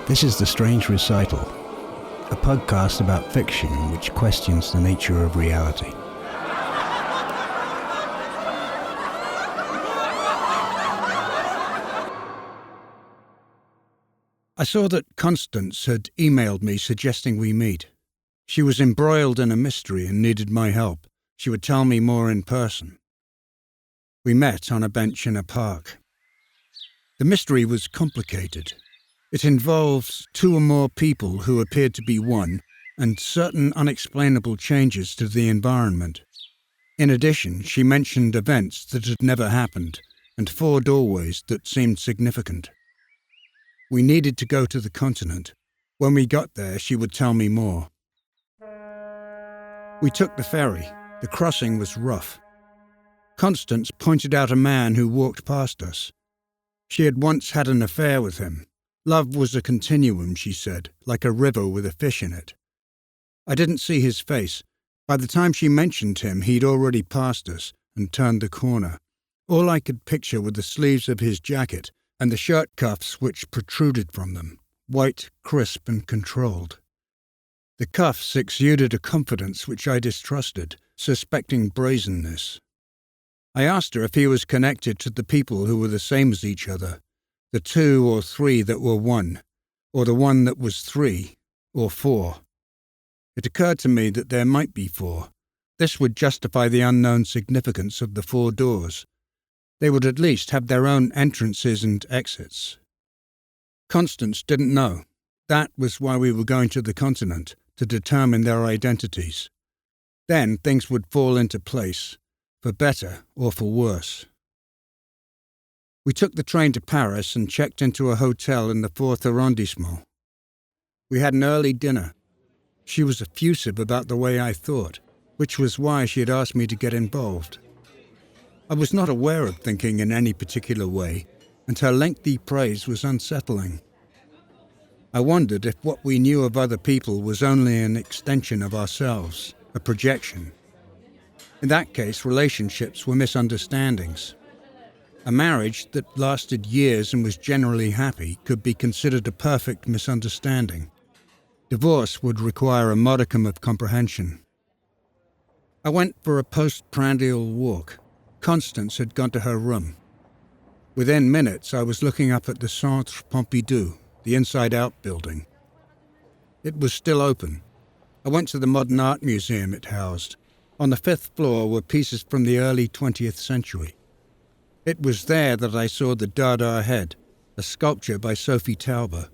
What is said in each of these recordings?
This is The Strange Recital, a podcast about fiction which questions the nature of reality. I saw that Constance had emailed me suggesting we meet. She was embroiled in a mystery and needed my help. She would tell me more in person. We met on a bench in a park. The mystery was complicated. It involves two or more people who appeared to be one, and certain unexplainable changes to the environment. In addition, she mentioned events that had never happened, and 4 doorways that seemed significant. We needed to go to the continent. When we got there, she would tell me more. We took the ferry. The crossing was rough. Constance pointed out a man who walked past us. She had once had an affair with him. Love was a continuum, she said, like a river with a fish in it. I didn't see his face. By the time she mentioned him, he'd already passed us and turned the corner. All I could picture were the sleeves of his jacket and the shirt cuffs which protruded from them, white, crisp and controlled. The cuffs exuded a confidence which I distrusted, suspecting brazenness. I asked her if he was connected to the people who were the same as each other, the 2 or 3 that were one, or the one that was 3, or 4. It occurred to me that there might be 4. This would justify the unknown significance of the 4 doors. They would at least have their own entrances and exits. Constance didn't know. That was why we were going to the continent, to determine their identities. Then things would fall into place, for better or for worse. We took the train to Paris and checked into a hotel in the 4th arrondissement. We had an early dinner. She was effusive about the way I thought, which was why she had asked me to get involved. I was not aware of thinking in any particular way, and her lengthy praise was unsettling. I wondered if what we knew of other people was only an extension of ourselves, a projection. In that case, relationships were misunderstandings. A marriage that lasted years and was generally happy could be considered a perfect misunderstanding. Divorce would require a modicum of comprehension. I went for a postprandial walk. Constance had gone to her room. Within minutes, I was looking up at the Centre Pompidou, the inside-out building. It was still open. I went to the Modern Art Museum it housed. On the 5th floor were pieces from the early 20th century. It was there that I saw the Dada head, a sculpture by Sophie Tauber.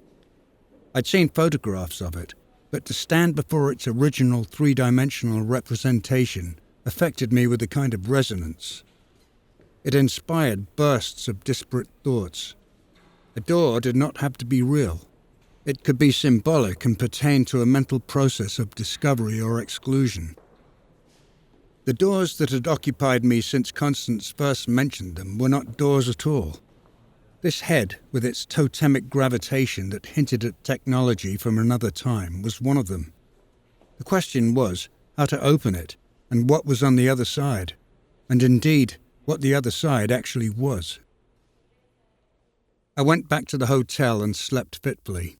I'd seen photographs of it, but to stand before its original 3-dimensional representation affected me with a kind of resonance. It inspired bursts of disparate thoughts. A door did not have to be real. It could be symbolic and pertain to a mental process of discovery or exclusion. The doors that had occupied me since Constance first mentioned them were not doors at all. This head, with its totemic gravitation that hinted at technology from another time, was one of them. The question was how to open it, and what was on the other side, and indeed what the other side actually was. I went back to the hotel and slept fitfully.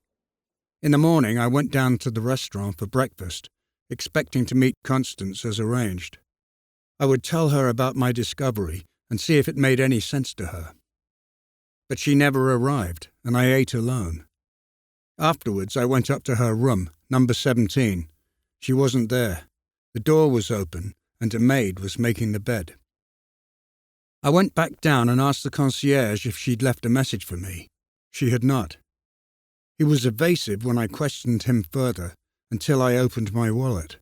In the morning I went down to the restaurant for breakfast, expecting to meet Constance as arranged. I would tell her about my discovery and see if it made any sense to her. But she never arrived, and I ate alone. Afterwards, I went up to her room, number 17. She wasn't there. The door was open, and a maid was making the bed. I went back down and asked the concierge if she'd left a message for me. She had not. He was evasive when I questioned him further, until I opened my wallet.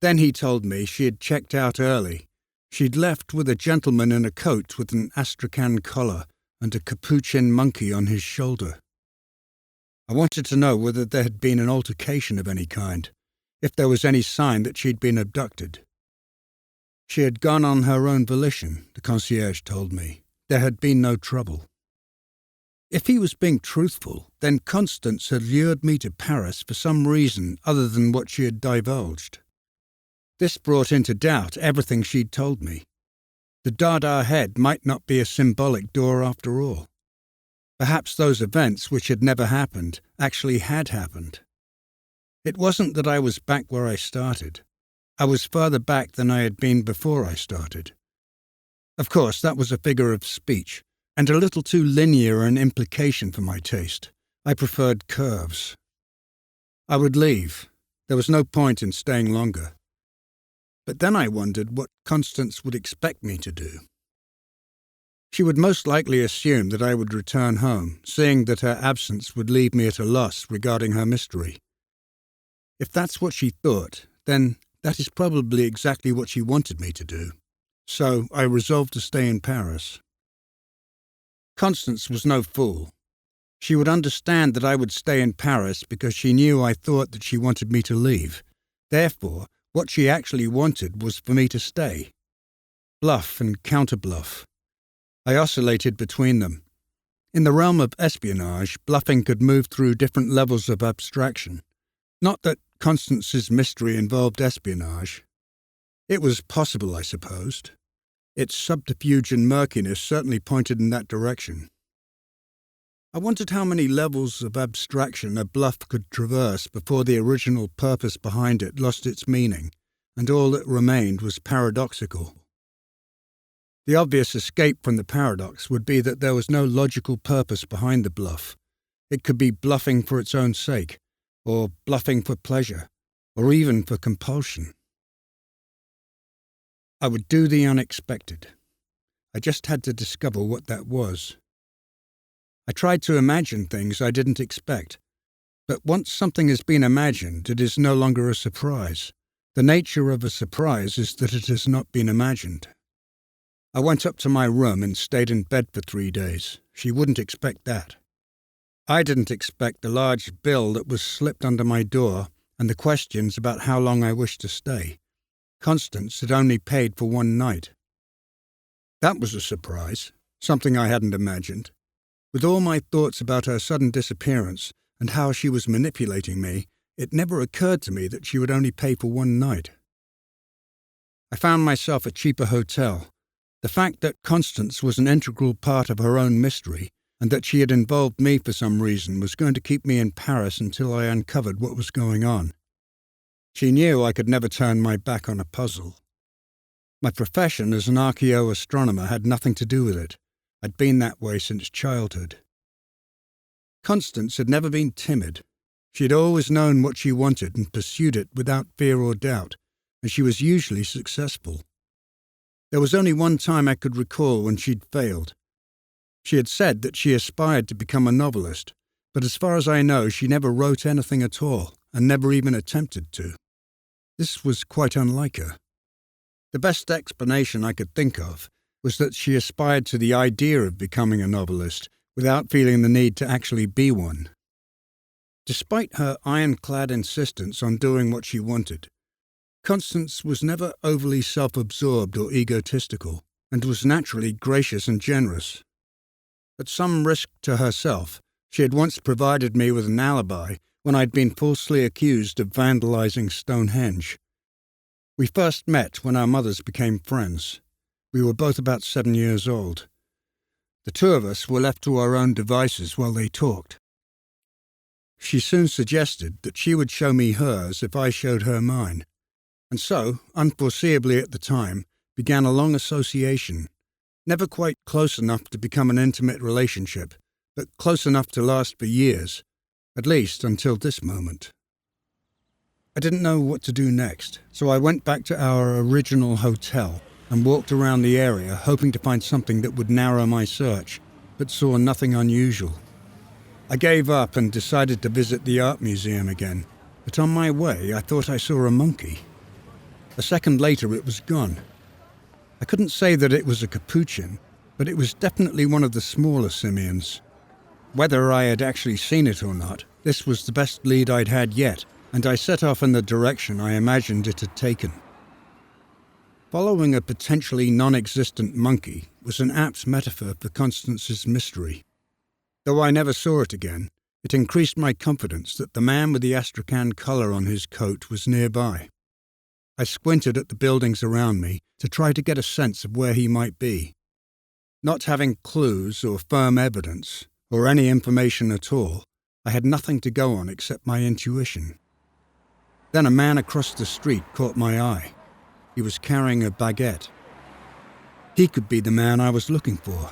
Then he told me she had checked out early. She'd left with a gentleman in a coat with an astrakhan collar and a capuchin monkey on his shoulder. I wanted to know whether there had been an altercation of any kind, if there was any sign that she'd been abducted. She had gone on her own volition, the concierge told me. There had been no trouble. If he was being truthful, then Constance had lured me to Paris for some reason other than what she had divulged. This brought into doubt everything she'd told me. The Dada head might not be a symbolic door after all. Perhaps those events, which had never happened, actually had happened. It wasn't that I was back where I started. I was further back than I had been before I started. Of course, that was a figure of speech, and a little too linear an implication for my taste. I preferred curves. I would leave. There was no point in staying longer. But then I wondered what Constance would expect me to do. She would most likely assume that I would return home, seeing that her absence would leave me at a loss regarding her mystery. If that's what she thought, then that is probably exactly what she wanted me to do. So I resolved to stay in Paris. Constance was no fool. She would understand that I would stay in Paris because she knew I thought that she wanted me to leave. Therefore, what she actually wanted was for me to stay. Bluff and counter-bluff. I oscillated between them. In the realm of espionage, bluffing could move through different levels of abstraction. Not that Constance's mystery involved espionage. It was possible, I supposed. Its subterfuge and murkiness certainly pointed in that direction. I wondered how many levels of abstraction a bluff could traverse before the original purpose behind it lost its meaning, and all that remained was paradoxical. The obvious escape from the paradox would be that there was no logical purpose behind the bluff. It could be bluffing for its own sake, or bluffing for pleasure, or even for compulsion. I would do the unexpected. I just had to discover what that was. I tried to imagine things I didn't expect, but once something has been imagined, it is no longer a surprise. The nature of a surprise is that it has not been imagined. I went up to my room and stayed in bed for 3 days. She wouldn't expect that. I didn't expect the large bill that was slipped under my door and the questions about how long I wished to stay. Constance had only paid for 1 night. That was a surprise, something I hadn't imagined. With all my thoughts about her sudden disappearance and how she was manipulating me, it never occurred to me that she would only pay for 1 night. I found myself a cheaper hotel. The fact that Constance was an integral part of her own mystery, and that she had involved me for some reason, was going to keep me in Paris until I uncovered what was going on. She knew I could never turn my back on a puzzle. My profession as an archaeoastronomer had nothing to do with it. I'd been that way since childhood. Constance had never been timid. She had always known what she wanted and pursued it without fear or doubt, and she was usually successful. There was only one time I could recall when she'd failed. She had said that she aspired to become a novelist, but as far as I know, she never wrote anything at all, and never even attempted to. This was quite unlike her. The best explanation I could think of was that she aspired to the idea of becoming a novelist without feeling the need to actually be one. Despite her ironclad insistence on doing what she wanted, Constance was never overly self-absorbed or egotistical, and was naturally gracious and generous. At some risk to herself, she had once provided me with an alibi when I'd been falsely accused of vandalizing Stonehenge. We first met when our mothers became friends. We were both about 7 years old. The 2 of us were left to our own devices while they talked. She soon suggested that she would show me hers if I showed her mine, and so, unforeseeably at the time, began a long association, never quite close enough to become an intimate relationship, but close enough to last for years, at least until this moment. I didn't know what to do next, so I went back to our original hotel and walked around the area hoping to find something that would narrow my search, but saw nothing unusual. I gave up and decided to visit the art museum again, but on my way I thought I saw a monkey. A second later it was gone. I couldn't say that it was a capuchin, but it was definitely one of the smaller simians. Whether I had actually seen it or not, this was the best lead I'd had yet, and I set off in the direction I imagined it had taken. Following a potentially non-existent monkey was an apt metaphor for Constance's mystery. Though I never saw it again, it increased my confidence that the man with the astrakhan colour on his coat was nearby. I squinted at the buildings around me to try to get a sense of where he might be. Not having clues or firm evidence, or any information at all. I had nothing to go on except my intuition. Then a man across the street caught my eye. He was carrying a baguette. He could be the man I was looking for.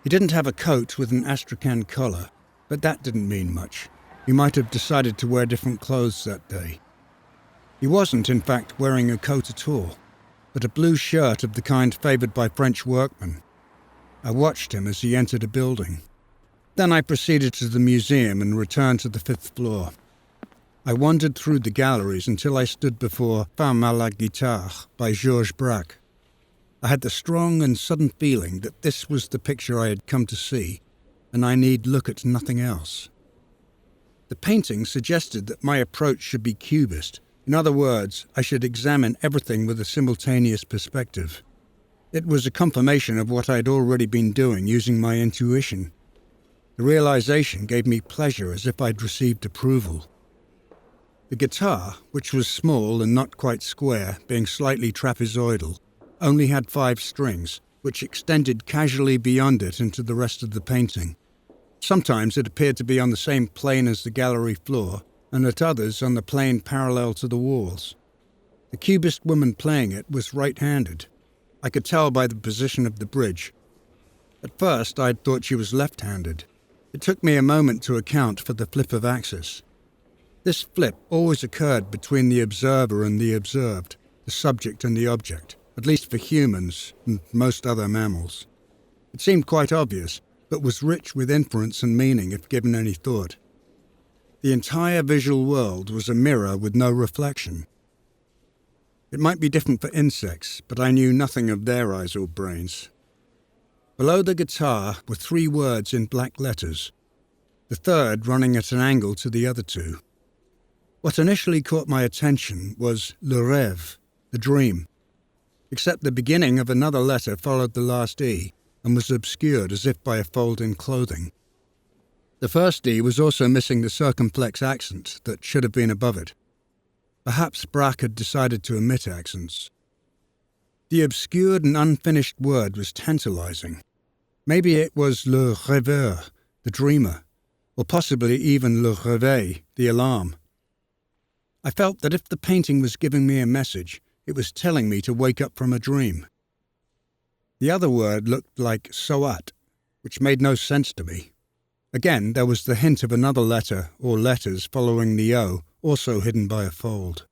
He didn't have a coat with an astrakhan collar, but that didn't mean much. He might have decided to wear different clothes that day. He wasn't, in fact, wearing a coat at all, but a blue shirt of the kind favoured by French workmen. I watched him as he entered a building. Then I proceeded to the museum and returned to the 5th floor. I wandered through the galleries until I stood before Femme à la Guitare by Georges Braque. I had the strong and sudden feeling that this was the picture I had come to see, and I need look at nothing else. The painting suggested that my approach should be cubist. In other words, I should examine everything with a simultaneous perspective. It was a confirmation of what I had already been doing using my intuition. The realization gave me pleasure as if I'd received approval. The guitar, which was small and not quite square, being slightly trapezoidal, only had 5 strings, which extended casually beyond it into the rest of the painting. Sometimes it appeared to be on the same plane as the gallery floor, and at others on the plane parallel to the walls. The cubist woman playing it was right-handed. I could tell by the position of the bridge. At first I'd thought she was left-handed. It took me a moment to account for the flip of axis. This flip always occurred between the observer and the observed, the subject and the object, at least for humans and most other mammals. It seemed quite obvious, but was rich with inference and meaning if given any thought. The entire visual world was a mirror with no reflection. It might be different for insects, but I knew nothing of their eyes or brains. Below the guitar were 3 words in black letters, the third running at an angle to the other 2. What initially caught my attention was le rêve, the dream, except the beginning of another letter followed the last E and was obscured as if by a fold in clothing. The first E was also missing the circumflex accent that should have been above it. Perhaps Braque had decided to omit accents. The obscured and unfinished word was tantalizing. Maybe it was le rêveur, the dreamer, or possibly even le réveil, the alarm. I felt that if the painting was giving me a message, it was telling me to wake up from a dream. The other word looked like soat, which made no sense to me. Again, there was the hint of another letter or letters following the O, also hidden by a fold.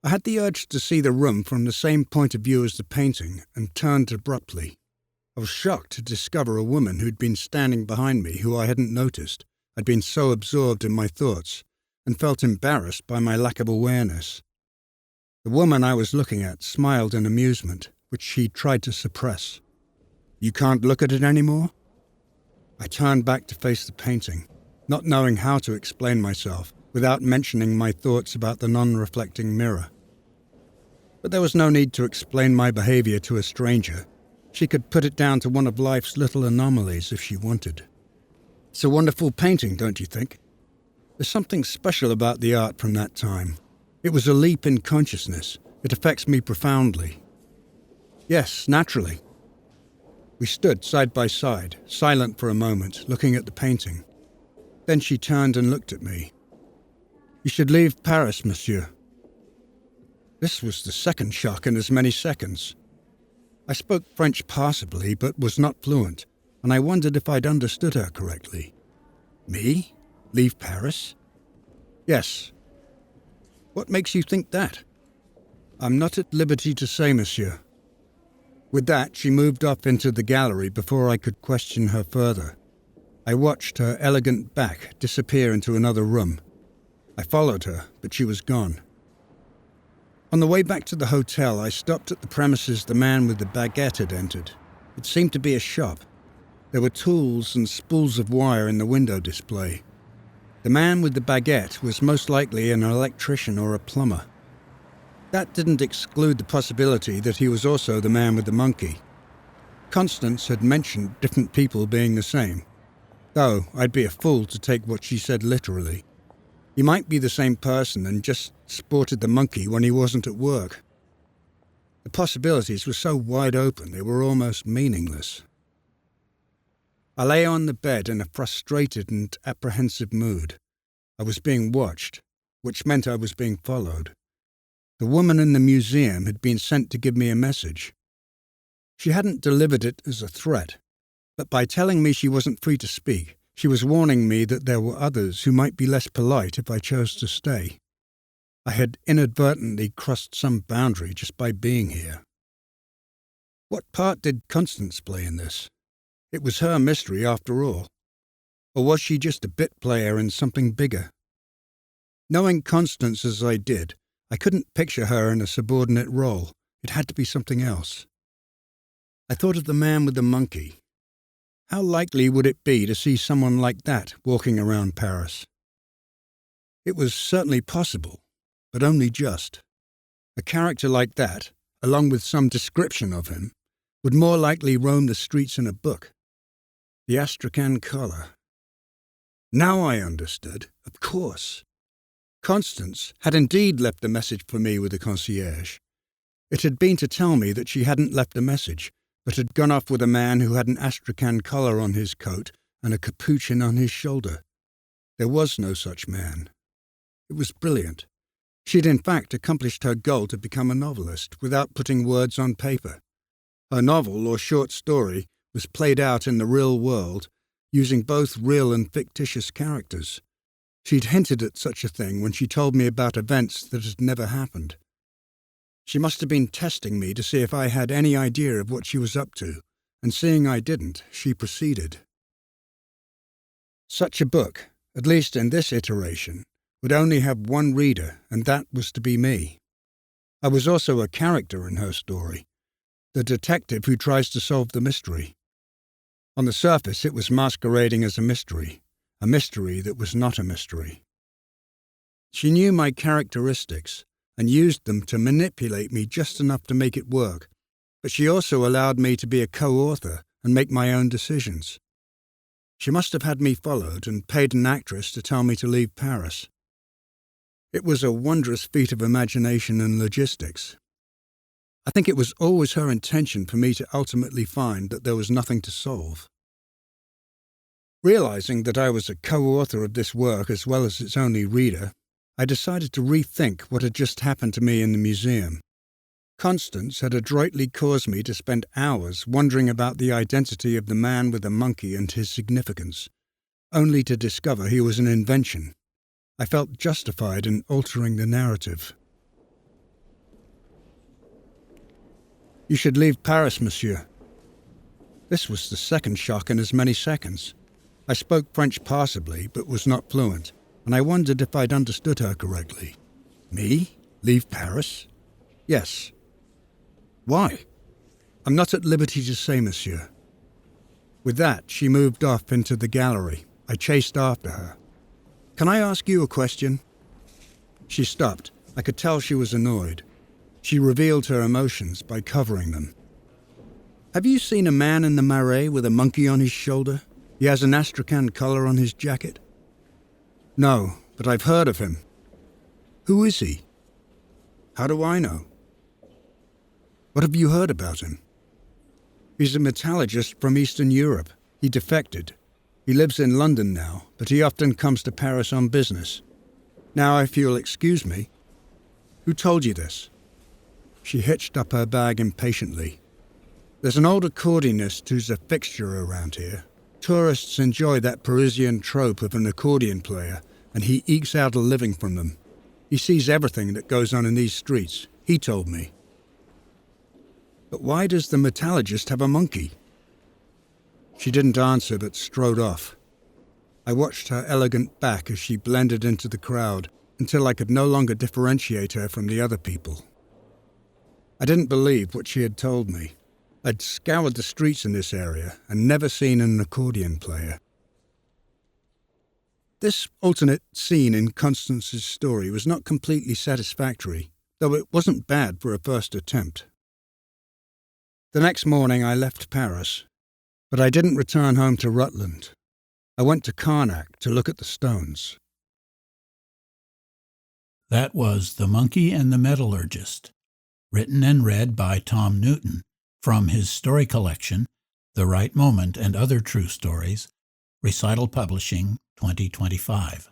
I had the urge to see the room from the same point of view as the painting and turned abruptly. I was shocked to discover a woman who'd been standing behind me who I hadn't noticed. I'd been so absorbed in my thoughts and felt embarrassed by my lack of awareness. The woman I was looking at smiled in amusement, which she tried to suppress. "You can't look at it anymore?" I turned back to face the painting, not knowing how to explain myself without mentioning my thoughts about the non-reflecting mirror. But there was no need to explain my behavior to a stranger. She could put it down to one of life's little anomalies if she wanted. It's a wonderful painting, don't you think? There's something special about the art from that time. It was a leap in consciousness. It affects me profoundly. Yes, naturally. We stood side by side, silent for a moment, looking at the painting. Then she turned and looked at me. "You should leave Paris, monsieur." This was the second shock in as many seconds. I spoke French passably, but was not fluent, and I wondered if I'd understood her correctly. Me? Leave Paris? Yes. What makes you think that? I'm not at liberty to say, monsieur. With that, she moved off into the gallery before I could question her further. I watched her elegant back disappear into another room. I followed her, but she was gone. On the way back to the hotel, I stopped at the premises the man with the baguette had entered. It seemed to be a shop. There were tools and spools of wire in the window display. The man with the baguette was most likely an electrician or a plumber. That didn't exclude the possibility that he was also the man with the monkey. Constance had mentioned different people being the same, though I'd be a fool to take what she said literally. He might be the same person and just sported the monkey when he wasn't at work. The possibilities were so wide open they were almost meaningless. I lay on the bed in a frustrated and apprehensive mood. I was being watched, which meant I was being followed. The woman in the museum had been sent to give me a message. She hadn't delivered it as a threat, but by telling me she wasn't free to speak, she was warning me that there were others who might be less polite if I chose to stay. I had inadvertently crossed some boundary just by being here. What part did Constance play in this? It was her mystery after all. Or was she just a bit player in something bigger? Knowing Constance as I did, I couldn't picture her in a subordinate role. It had to be something else. I thought of the man with the monkey. How likely would it be to see someone like that walking around Paris? It was certainly possible, but only just. A character like that, along with some description of him, would more likely roam the streets in a book. The Astrakhan collar. Now I understood, of course. Constance had indeed left a message for me with the concierge. It had been to tell me that she hadn't left a message, but had gone off with a man who had an Astrakhan collar on his coat and a capuchin on his shoulder. There was no such man. It was brilliant. She had in fact accomplished her goal to become a novelist without putting words on paper. Her novel or short story was played out in the real world, using both real and fictitious characters. She'd hinted at such a thing when she told me about events that had never happened. She must have been testing me to see if I had any idea of what she was up to, and seeing I didn't, she proceeded. Such a book, at least in this iteration, would only have one reader, and that was to be me. I was also a character in her story, the detective who tries to solve the mystery. On the surface, it was masquerading as a mystery that was not a mystery. She knew my characteristics and used them to manipulate me just enough to make it work, but she also allowed me to be a co-author and make my own decisions. She must have had me followed and paid an actress to tell me to leave Paris. It was a wondrous feat of imagination and logistics. I think it was always her intention for me to ultimately find that there was nothing to solve. Realizing that I was a co-author of this work as well as its only reader, I decided to rethink what had just happened to me in the museum. Constance had adroitly caused me to spend hours wondering about the identity of the man with the monkey and his significance, only to discover he was an invention. I felt justified in altering the narrative. "You should leave Paris, monsieur." This was the second shock in as many seconds. I spoke French passably, but was not fluent, and I wondered if I'd understood her correctly. Me? Leave Paris? Yes. Why? I'm not at liberty to say, monsieur. With that, she moved off into the gallery. I chased after her. Can I ask you a question? She stopped. I could tell she was annoyed. She revealed her emotions by covering them. Have you seen a man in the Marais with a monkey on his shoulder? He has an Astrakhan collar on his jacket. No, but I've heard of him. Who is he? How do I know? What have you heard about him? He's a metallurgist from Eastern Europe. He defected. He lives in London now, but he often comes to Paris on business. Now, if you'll excuse me. Who told you this? She hitched up her bag impatiently. There's an old accordionist who's a fixture around here. Tourists enjoy that Parisian trope of an accordion player, and he ekes out a living from them. He sees everything that goes on in these streets, he told me. But why does the metallurgist have a monkey? She didn't answer but strode off. I watched her elegant back as she blended into the crowd until I could no longer differentiate her from the other people. I didn't believe what she had told me. I'd scoured the streets in this area and never seen an accordion player. This alternate scene in Constance's story was not completely satisfactory, though it wasn't bad for a first attempt. The next morning I left Paris, but I didn't return home to Rutland. I went to Karnak to look at the stones. That was The Monkey and the Metallurgist, written and read by Tom Newton, from his story collection, The Right Moment and Other True Stories, Recital Publishing, 2025.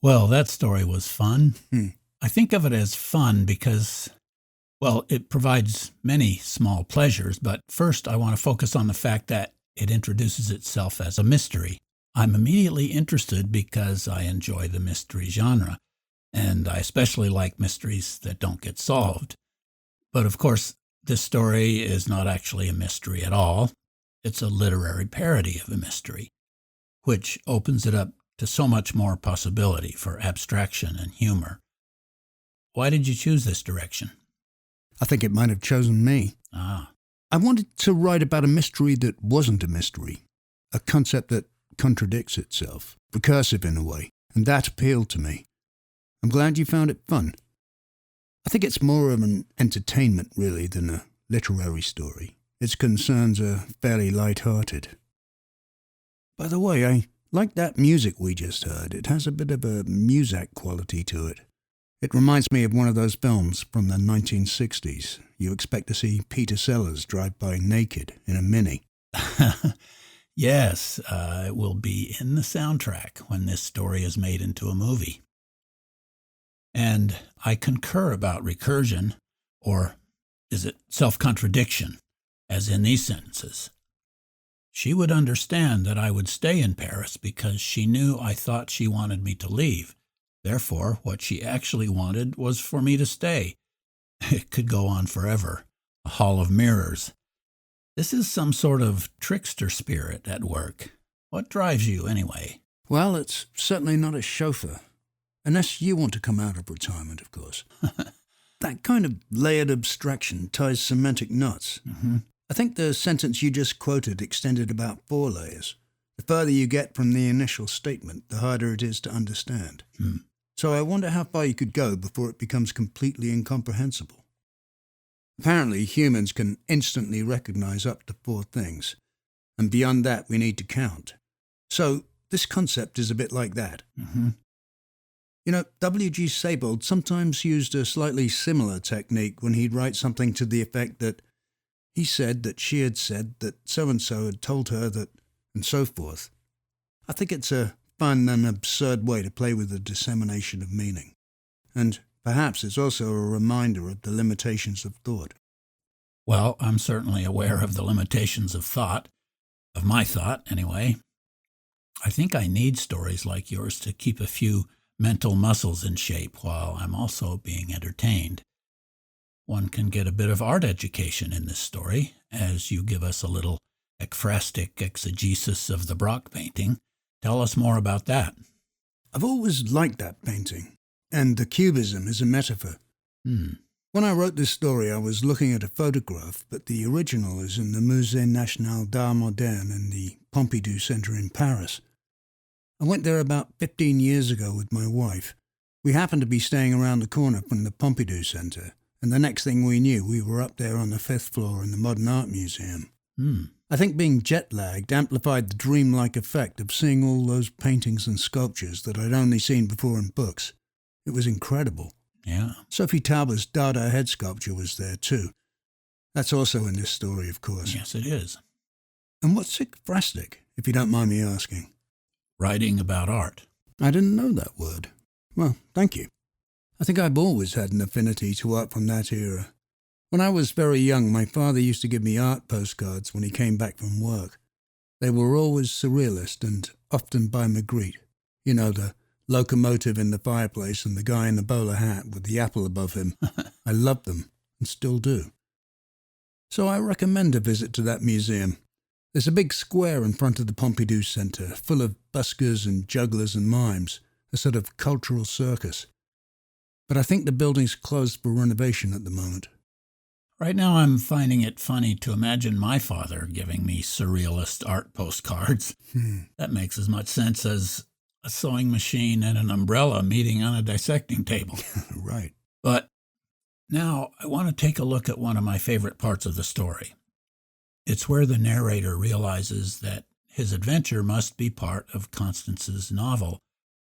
Well, that story was fun. I think of it as fun because, well, it provides many small pleasures, but first I want to focus on the fact that it introduces itself as a mystery. I'm immediately interested because I enjoy the mystery genre, and I especially like mysteries that don't get solved. But of course, this story is not actually a mystery at all. It's a literary parody of a mystery, which opens it up to so much more possibility for abstraction and humor. Why did you choose this direction? I think it might have chosen me. I wanted to write about a mystery that wasn't a mystery, a concept that contradicts itself, recursive in a way, and that appealed to me. I'm glad you found it fun. I think it's more of an entertainment, really, than a literary story. Its concerns are fairly light-hearted. By the way, I like that music we just heard. It has a bit of a Muzak quality to it. It reminds me of one of those films from the 1960s. You expect to see Peter Sellers drive by naked in a Mini. Yes, it will be in the soundtrack when this story is made into a movie. And I concur about recursion, or is it self-contradiction, as in these sentences. She would understand that I would stay in Paris because she knew I thought she wanted me to leave. Therefore, what she actually wanted was for me to stay. It could go on forever. A hall of mirrors. This is some sort of trickster spirit at work. What drives you, anyway? Well, it's certainly not a chauffeur. Unless you want to come out of retirement, of course. That kind of layered abstraction ties semantic knots. I think the sentence you just quoted extended about 4 layers. The further you get from the initial statement, the harder it is to understand. So I wonder how far you could go before it becomes completely incomprehensible. Apparently, humans can instantly recognize up to 4 things, and beyond that we need to count. So this concept is a bit like that. You know, W.G. Sebald sometimes used a slightly similar technique when he'd write something to the effect that he said that she had said that so-and-so had told her that, and so forth. I think it's a fun and absurd way to play with the dissemination of meaning. And perhaps it's also a reminder of the limitations of thought. Well, I'm certainly aware of the limitations of thought, of my thought, anyway. I think I need stories like yours to keep a few mental muscles in shape while I'm also being entertained. One can get a bit of art education in this story, as you give us a little ekphrastic exegesis of the Brock painting. Tell us more about that. I've always liked that painting, and the cubism is a metaphor. When I wrote this story, I was looking at a photograph, but the original is in the Musée National d'Art Moderne in the Pompidou Centre in Paris. I went there about 15 years ago with my wife. We happened to be staying around the corner from the Pompidou Centre, and the next thing we knew, we were up there on the 5th floor in the Modern Art Museum. I think being jet-lagged amplified the dreamlike effect of seeing all those paintings and sculptures that I'd only seen before in books. It was incredible. Yeah. Sophie Tauber's Dada head sculpture was there too. That's also in this story, of course. Yes, it is. And what's ekphrastic, if you don't mind me asking? Writing about art. I didn't know that word. Well, thank you. I think I've always had an affinity to art from that era. When I was very young, my father used to give me art postcards when he came back from work. They were always surrealist and often by Magritte. You know, the locomotive in the fireplace and the guy in the bowler hat with the apple above him. I loved them and still do. So I recommend a visit to that museum. There's a big square in front of the Pompidou Centre, full of buskers and jugglers and mimes, a sort of cultural circus. But I think the building's closed for renovation at the moment. Right now I'm finding it funny to imagine my father giving me surrealist art postcards. That makes as much sense as a sewing machine and an umbrella meeting on a dissecting table. Right. But now I want to take a look at one of my favorite parts of the story. It's where the narrator realizes that his adventure must be part of Constance's novel,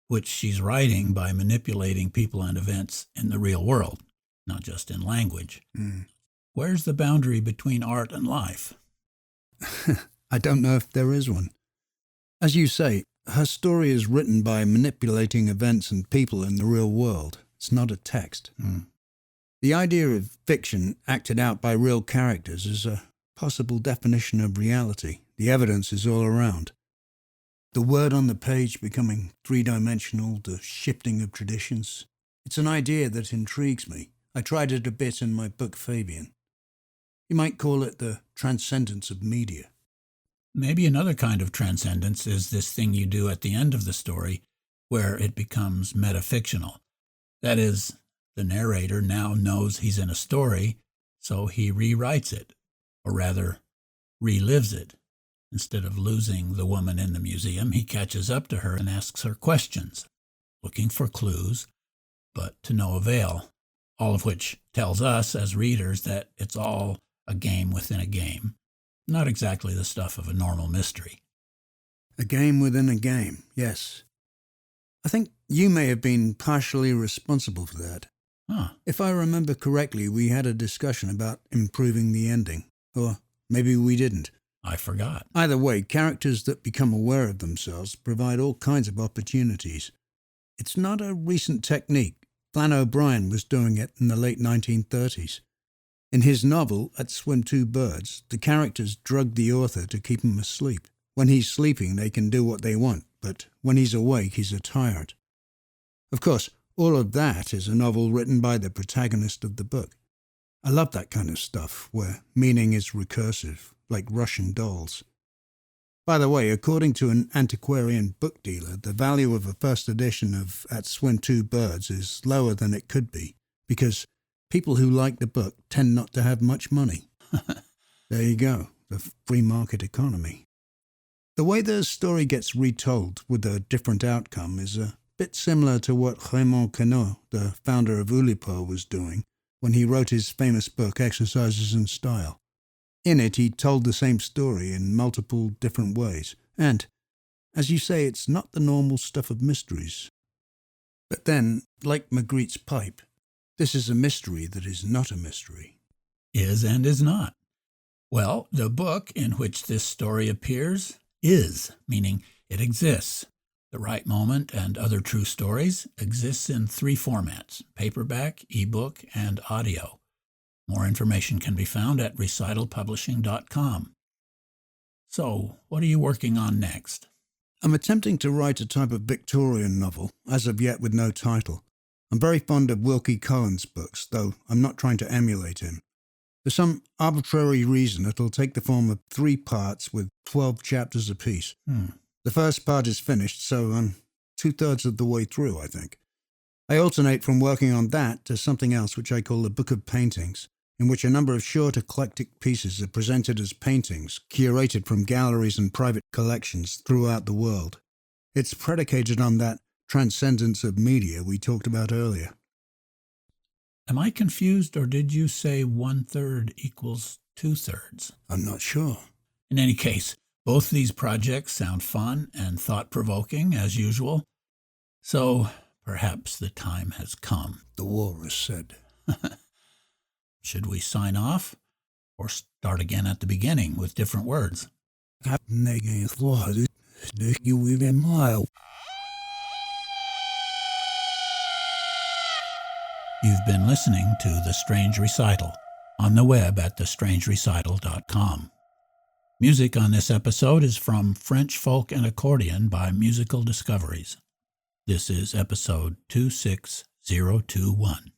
which she's writing by manipulating people and events in the real world, not just in language. Where's the boundary between art and life? I don't know if there is one. As you say, her story is written by manipulating events and people in the real world. It's not a text. The idea of fiction acted out by real characters is a possible definition of reality. The evidence is all around. The word on the page becoming three-dimensional, the shifting of traditions. It's an idea that intrigues me. I tried it a bit in my book Fabian. You might call it the transcendence of media. Maybe another kind of transcendence is this thing you do at the end of the story where it becomes metafictional. That is, the narrator now knows he's in a story, so he rewrites it, or rather, relives it. Instead of losing the woman in the museum, he catches up to her and asks her questions, looking for clues, but to no avail, all of which tells us as readers that it's all a game within a game, not exactly the stuff of a normal mystery. A game within a game, yes. I think you may have been partially responsible for that. If I remember correctly, we had a discussion about improving the ending, or maybe we didn't. I forgot. Either way, characters that become aware of themselves provide all kinds of opportunities. It's not a recent technique. Flann O'Brien was doing it in the late 1930s. In his novel, At Swim Two Birds, the characters drug the author to keep him asleep. When he's sleeping, they can do what they want, but when he's awake, he's a tyrant. Of course, all of that is a novel written by the protagonist of the book. I love that kind of stuff, where meaning is recursive, like Russian dolls. By the way, according to an antiquarian book dealer, the value of a first edition of At Swim Two Birds is lower than it could be, because people who like the book tend not to have much money. There you go, the free market economy. The way the story gets retold with a different outcome is a bit similar to what Raymond Queneau, the founder of Oulipo, was doing when he wrote his famous book Exercises in Style. In it, he told the same story in multiple different ways, and, as you say, it's not the normal stuff of mysteries. But then, like Magritte's pipe, this is a mystery that is not a mystery. Is and is not. Well, the book in which this story appears is, meaning it exists. The Right Moment and Other True Stories exists in 3 formats: paperback, ebook, and audio. More information can be found at recitalpublishing.com. So, what are you working on next? I'm attempting to write a type of Victorian novel, as of yet with no title. I'm very fond of Wilkie Collins' books, though I'm not trying to emulate him. For some arbitrary reason, it'll take the form of 3 parts with 12 chapters apiece. The first part is finished, so I'm 2/3 of the way through, I think. I alternate from working on that to something else which I call the Book of Paintings, in which a number of short eclectic pieces are presented as paintings, curated from galleries and private collections throughout the world. It's predicated on that transcendence of media we talked about earlier. Am I confused, or did you say 1/3 equals 2/3? I'm not sure. In any case, both these projects sound fun and thought-provoking, as usual. So, perhaps the time has come. The walrus said. Should we sign off, or start again at the beginning with different words? You've been listening to The Strange Recital on the web at thestrangerecital.com. Music on this episode is from French Folk and Accordion by Musical Discoveries. This is episode 26021.